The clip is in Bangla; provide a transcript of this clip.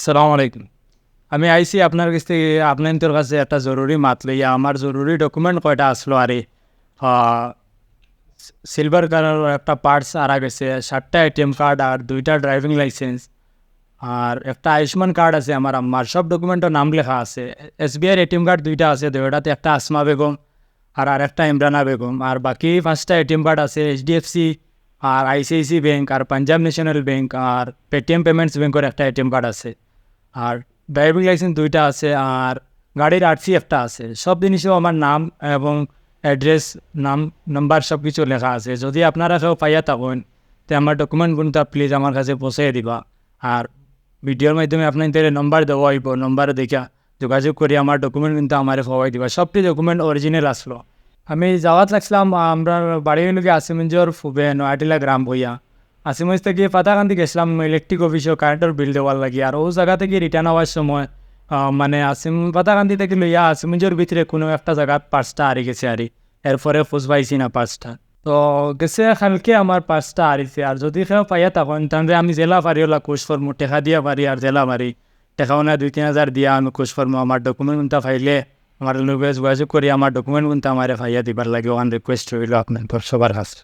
সালাম আলাইকুম। আমি আইছি আপনার কাছ থেকে আপনার কাছে একটা জরুরি মাত লইয়া। আমার জরুরি ডকুমেন্ট কয়টা আসলো আরে সিলভার কালার একটা পার্টস আরা গেছে, 7টা এটিএম কার্ড আর 2টা ড্রাইভিং লাইসেন্স আর একটা আয়ুষ্মান কার্ড আছে আমার আম্মার। সব ডকুমেন্টের নাম লেখা আছে। এসবিআইয়ের এটিএম কার্ড 2টা আছে, দুইটাতে একটা আসমা বেগম আর একটা ইমরানা বেগম। আর বাকি 5টা এটিএম কার্ড আছে এইচডিএফসি আর আইসিআইসি ব্যাংক আর পাঞ্জাব ন্যাশনাল ব্যাংক আর পেটিএম পেমেন্টস ব্যাংকের একটা এটিএম কার্ড আছে। আর ড্রাইভিং লাইসেন্স 2টা আছে আর গাড়ির আরসি একটা আছে। সব জিনিসেও আমার নাম এবং অ্যাড্রেস, নাম্বার সব কিছু লেখা আছে। যদি আপনারা কেউ পাইয়া থাকেন তো আমার ডকুমেন্টগুলো প্লিজ আমার কাছে পৌঁছে দিবা। আর ভিডিওর মাধ্যমে আপনাদের নম্বর দেওয়া হইব, নম্বরে দেখা যোগাযোগ করি আমার ডকুমেন্ট কিন্তু আমার পাওয়াই দিবা। সবটি ডকুমেন্ট অরিজিনাল আসলো। আমি যাওয়াত লাগছিলাম আমরা বাড়ি লোকে আসিমঞ্জর ফুবে নয়াটিলা গ্রাম বইয়া। আসিমঞ্জ থেকে পাতাকান্দি গেছিলাম ইলেকট্রিক অফিসে কারেন্টের বিল দেওয়ার লাগি। আর ও জায়গা থেকে রিটার্ন হওয়ার সময় মানে পাতাকান্দি থেকে লইয়া আসিমঞ্জর ভিতরে কোনো একটা জায়গাত পার্সটা হারিয়ে গেছে আরি। এরপরে খোঁজ পাইছি না পার্সটা। তো গেছে কালকে আমার পার্সটা হারিয়েছে। আর যদি কেউ পাইয়া তখন তাহলে আমি জেলা পারি ওলা কোচ ফর্মু টেকা দিয়া পারি আর জেলা পারি টেকাও না 2-3 হাজার দিয়া আমি কোচ ফর্মু আমার ডকুমেন্টটা ফাইলে আমার লোক যোগাযোগ করি আমার ডকুমেন্টগুলো আমার ফাইয়া দিবার লাগে। ওয়ান রিকোয়েস্ট রইল আপনার সবার কাছে।